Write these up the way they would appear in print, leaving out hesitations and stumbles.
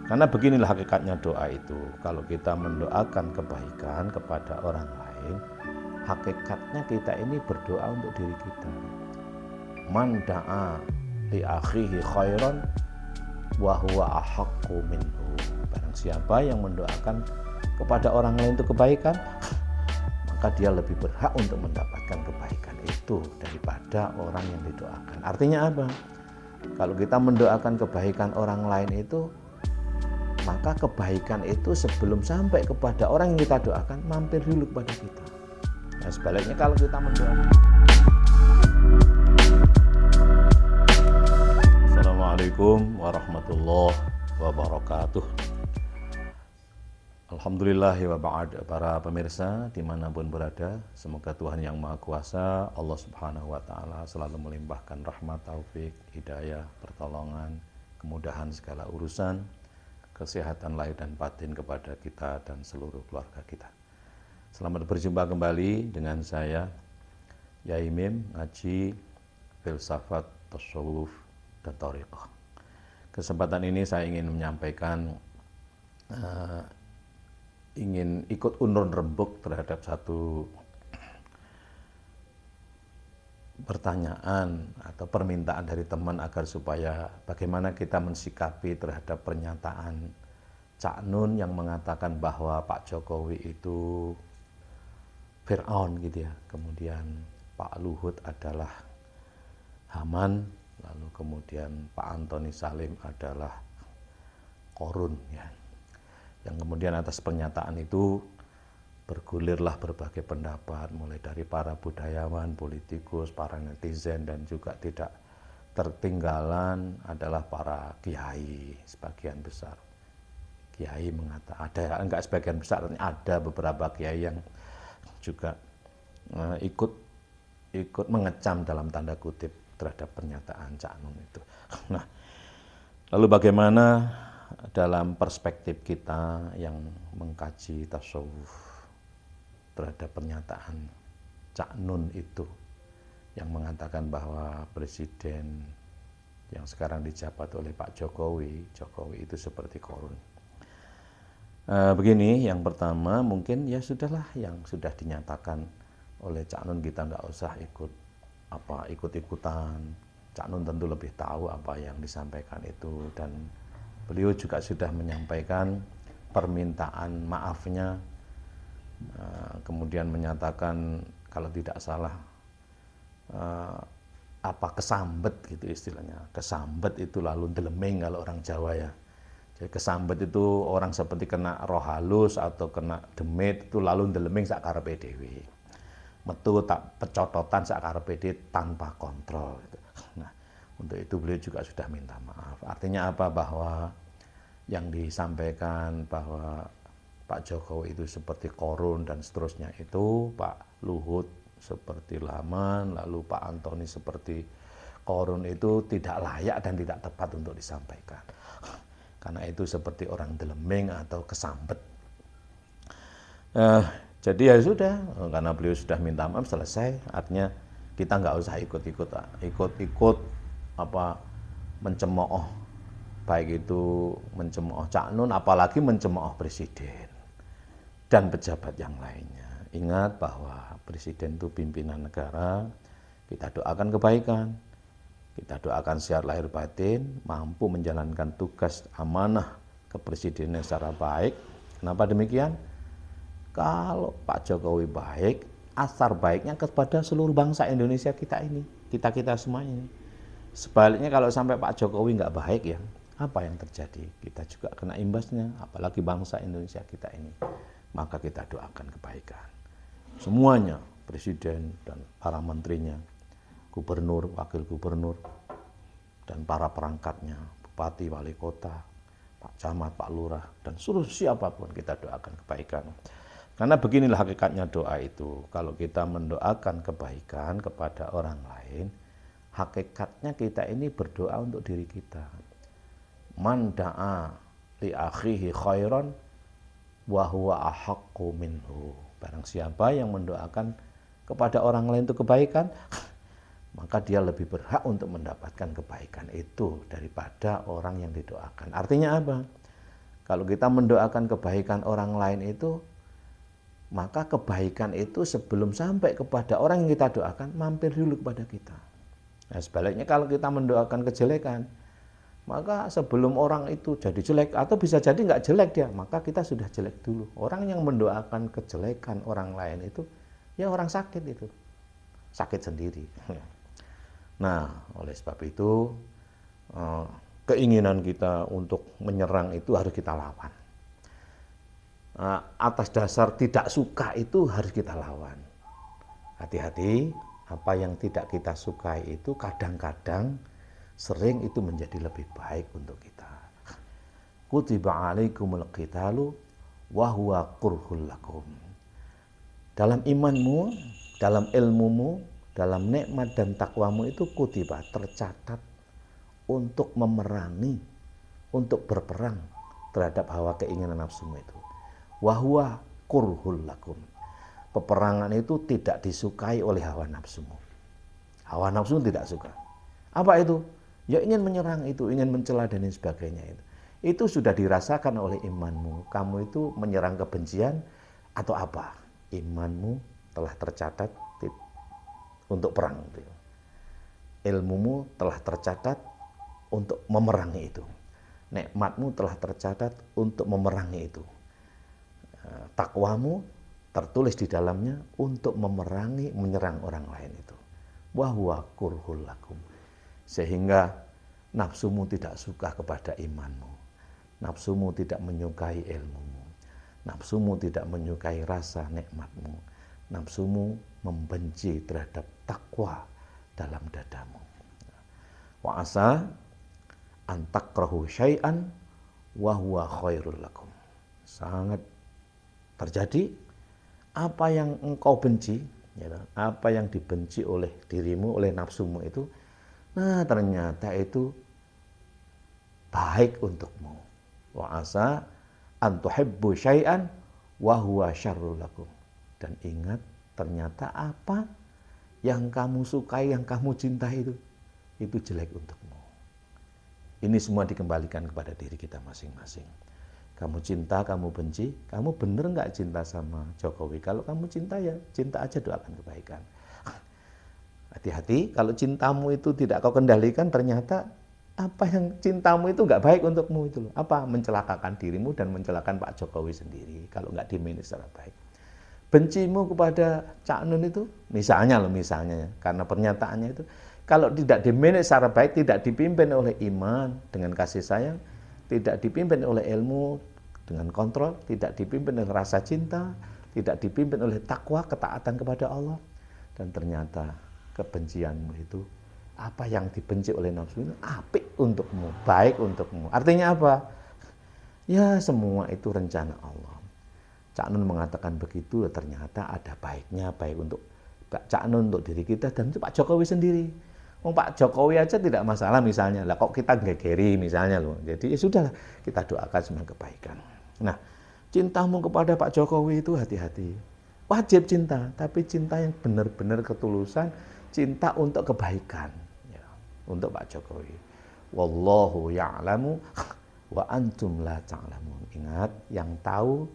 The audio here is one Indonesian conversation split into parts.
Karena beginilah hakikatnya doa itu. Kalau kita mendoakan kebaikan kepada orang lain, hakikatnya kita ini berdoa untuk diri kita. Man da'a li akhihi khairan wa huwa ahaqqu minhu. Barang siapa yang mendoakan kepada orang lain itu kebaikan, maka dia lebih berhak untuk mendapatkan kebaikan itu daripada orang yang didoakan. Artinya apa? Kalau kita mendoakan kebaikan orang lain itu, maka kebaikan itu sebelum sampai kepada orang yang kita doakan mampir dulu kepada kita. Nah, sebaliknya kalau kita mendoakan. Assalamualaikum warahmatullahi wabarakatuh. Alhamdulillah wa ba'd, para pemirsa dimanapun berada, semoga Tuhan yang Maha Kuasa, Allah Subhanahu wa Ta'ala selalu melimpahkan rahmat, taufik, hidayah, pertolongan, kemudahan segala urusan, kesehatan lahir dan batin kepada kita dan seluruh keluarga kita. Selamat berjumpa kembali dengan saya, Yai Mim, ngaji filsafat, tasawuf, dan thariqah. Kesempatan ini saya ingin menyampaikan ingin ikut undur rembuk terhadap satu pertanyaan atau permintaan dari teman agar supaya bagaimana kita mensikapi terhadap pernyataan Cak Nun yang mengatakan bahwa Pak Jokowi itu Fir'aun gitu ya, kemudian Pak Luhut adalah Haman, lalu kemudian Pak Antoni Salim adalah Korun ya. Yang kemudian atas pernyataan itu bergulirlah berbagai pendapat, mulai dari para budayawan, politikus, para netizen, dan juga tidak tertinggalan adalah para kiai sebagian besar. Kiai mengatakan, ada enggak sebagian besar, ada beberapa kiai yang juga ikut mengecam dalam tanda kutip terhadap pernyataan Cak Nun itu. Nah, lalu bagaimana dalam perspektif kita yang mengkaji tasawuf terhadap pernyataan Cak Nun itu yang mengatakan bahwa presiden yang sekarang dijabat oleh Pak Jokowi itu seperti Korun. Begini, yang pertama mungkin ya sudahlah, yang sudah dinyatakan oleh Cak Nun kita nggak usah ikut-ikutan. Cak Nun tentu lebih tahu apa yang disampaikan itu, dan beliau juga sudah menyampaikan permintaan maafnya, kemudian menyatakan kalau tidak salah kesambet gitu istilahnya. Kesambet itu lalu deleming kalau orang Jawa ya. Jadi kesambet itu orang seperti kena roh halus atau kena demit itu lalu deleming sak karepe dhewe. Metu tak pecototan sak karepe dhewe tanpa kontrol gitu. Nah, untuk itu beliau juga sudah minta maaf. Artinya apa? Bahwa yang disampaikan bahwa Pak Jokowi itu seperti Korun dan seterusnya itu, Pak Luhut seperti Laman, lalu Pak Antoni seperti Korun itu tidak layak dan tidak tepat untuk disampaikan. Karena itu seperti orang deleming atau kesambet. Jadi ya sudah, karena beliau sudah minta maaf, selesai. Artinya kita nggak usah ikut mencemooh, baik itu mencemooh Cak Nun, apalagi mencemooh presiden dan pejabat yang lainnya. Ingat bahwa presiden itu pimpinan negara, kita doakan kebaikan, kita doakan sehat lahir batin, mampu menjalankan tugas amanah kepresidenan secara baik. Kenapa demikian? Kalau Pak Jokowi baik, asar baiknya kepada seluruh bangsa Indonesia kita ini, kita semua ini. Sebaliknya kalau sampai Pak Jokowi nggak baik ya, apa yang terjadi? Kita juga kena imbasnya, apalagi bangsa Indonesia kita ini. Maka kita doakan kebaikan. Semuanya, presiden dan para menterinya, gubernur, wakil gubernur, dan para perangkatnya, bupati, wali kota, Pak Camat, Pak Lurah, dan seluruh siapapun kita doakan kebaikan. Karena beginilah hakikatnya doa itu. Kalau kita mendoakan kebaikan kepada orang lain, hakikatnya kita ini berdoa untuk diri kita. Man da'a li akhihi khairan wa huwa ahaqqu minhu. Barang siapa yang mendoakan kepada orang lain itu kebaikan, maka dia lebih berhak untuk mendapatkan kebaikan itu daripada orang yang didoakan. Artinya apa? Kalau kita mendoakan kebaikan orang lain itu, maka kebaikan itu sebelum sampai kepada orang yang kita doakan, mampir dulu kepada kita. Nah, sebaliknya kalau kita mendoakan kejelekan, maka sebelum orang itu jadi jelek, atau bisa jadi nggak jelek dia, maka kita sudah jelek dulu. Orang yang mendoakan kejelekan orang lain itu, ya orang sakit itu. Sakit sendiri. Nah, oleh sebab itu, keinginan kita untuk menyerang itu harus kita lawan. Atas dasar tidak suka itu harus kita lawan. Hati-hati, apa yang tidak kita sukai itu kadang-kadang sering itu menjadi lebih baik untuk kita. Kutiba alaikumul qitalu wa huwa kurhul lakum. Dalam imanmu, dalam ilmumu, dalam nikmat dan takwamu itu kutiba, tercatat untuk memerangi, untuk berperang terhadap hawa keinginan nafsumu itu. Wahwa kurhul lakum. Peperangan itu tidak disukai oleh hawa nafsumu. Hawa nafsu tidak suka. Apa itu? Ya ingin menyerang itu, ingin mencela dan sebagainya itu. Itu sudah dirasakan oleh imanmu. Kamu itu menyerang kebencian atau apa? Imanmu telah tercatat untuk perang. Ilmumu telah tercatat untuk memerangi itu. Nikmatmu telah tercatat untuk memerangi itu. Takwamu tertulis di dalamnya untuk memerangi, menyerang orang lain itu. Wahwa kurhul lakum. Sehingga nafsumu tidak suka kepada imanmu. Nafsumu tidak menyukai ilmumu. Nafsumu tidak menyukai rasa nikmatmu. Nafsumu membenci terhadap takwa dalam dadamu. Wa asa antakrahu syai'an wa huwa khairul lakum. Sangat terjadi apa yang engkau benci, apa yang dibenci oleh dirimu, oleh nafsumu itu, nah ternyata itu baik untukmu. Wa asa an tuhibbu syai'an wa huwa syarrul lakum. Dan ingat, ternyata apa yang kamu sukai, yang kamu cintai itu jelek untukmu. Ini semua dikembalikan kepada diri kita masing-masing. Kamu cinta, kamu benci, kamu benar nggak cinta sama Jokowi? Kalau kamu cinta ya cinta aja, doakan kebaikan. Hati-hati, kalau cintamu itu tidak kau kendalikan, ternyata apa yang cintamu itu nggak baik untukmu itu loh. Apa? Mencelakakan dirimu dan mencelakakan Pak Jokowi sendiri kalau nggak dimanage secara baik. Bencimu kepada Cak Nun itu, misalnya karena pernyataannya itu, kalau tidak dimanage secara baik, tidak dipimpin oleh iman dengan kasih sayang, tidak dipimpin oleh ilmu dengan kontrol, tidak dipimpin oleh rasa cinta, tidak dipimpin oleh takwa, ketaatan kepada Allah, dan ternyata kebencianmu itu, apa yang dibenci oleh nafsu itu apik untukmu, baik untukmu. Artinya apa? Ya semua itu rencana Allah. Cak Nun mengatakan begitu, ternyata ada baiknya, baik untuk Cak Nun, untuk diri kita, dan untuk Pak Jokowi sendiri. Pak Jokowi aja tidak masalah misalnya, lah kok kita gegeri misalnya loh. Jadi ya sudahlah, kita doakan semua kebaikan. Nah, cintamu kepada Pak Jokowi itu hati-hati. Wajib cinta, tapi cinta yang benar-benar ketulusan, cinta untuk kebaikan, ya, untuk Pak Jokowi. Wallahu ya'lamu wa antum la ta'lamun. Ingat, yang tahu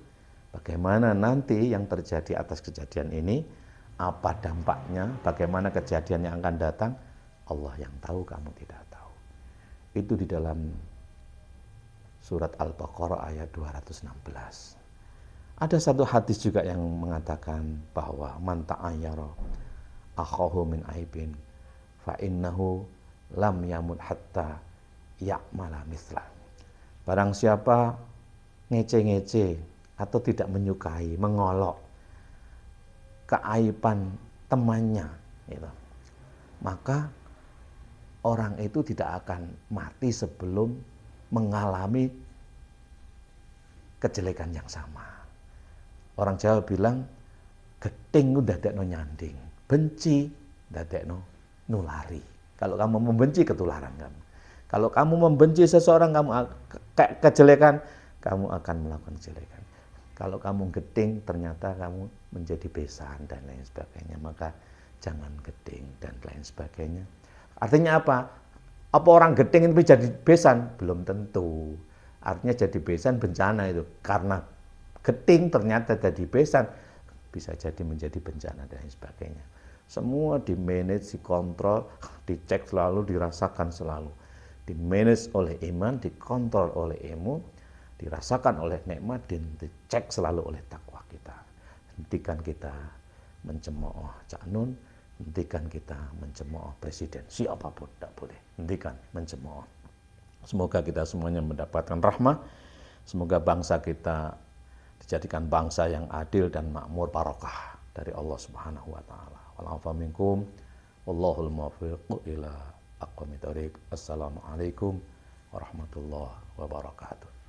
bagaimana nanti yang terjadi atas kejadian ini, apa dampaknya, bagaimana kejadian yang akan datang, Allah yang tahu, kamu tidak tahu. Itu di dalam surat Al-Baqarah ayat 216. Ada satu hadis juga yang mengatakan bahwa man ta'ayyara akhahu min aibin fa innahu lam yamut hatta ya'mala mithla. Barang siapa ngece-ngece atau tidak menyukai, mengolok keaiban temannya, gitu, maka orang itu tidak akan mati sebelum mengalami kejelekan yang sama. Orang Jawa bilang, geting udah dadekno nyanding, benci dadekno nulari. Kalau kamu membenci, ketularan kamu. Kalau kamu membenci seseorang, kamu kejelekan, kamu akan melakukan kejelekan. Kalau kamu geting, ternyata kamu menjadi besan dan lain sebagainya. Maka jangan geting dan lain sebagainya. Artinya apa? Apa orang geting itu jadi besan? Belum tentu. Artinya jadi besan bencana itu. Karena geting ternyata jadi besan, bisa jadi menjadi bencana dan sebagainya. Semua di-manage, dikontrol, dicek selalu, dirasakan selalu. Di-manage oleh iman, dikontrol oleh ilmu, dirasakan oleh nikmat, dan dicek selalu oleh takwa kita. Hentikan kita mencemooh Cak Nun, hentikan kita mencemooh presiden, siapapun tidak boleh. Hentikan mencemooh. Semoga kita semuanya mendapatkan rahmah. Semoga bangsa kita dijadikan bangsa yang adil dan makmur barokah dari Allah Subhanahu wa taala. Wal minkum wallahul muwaffiq ila aqwamit thoriq. Assalamualaikum warahmatullahi wabarakatuh.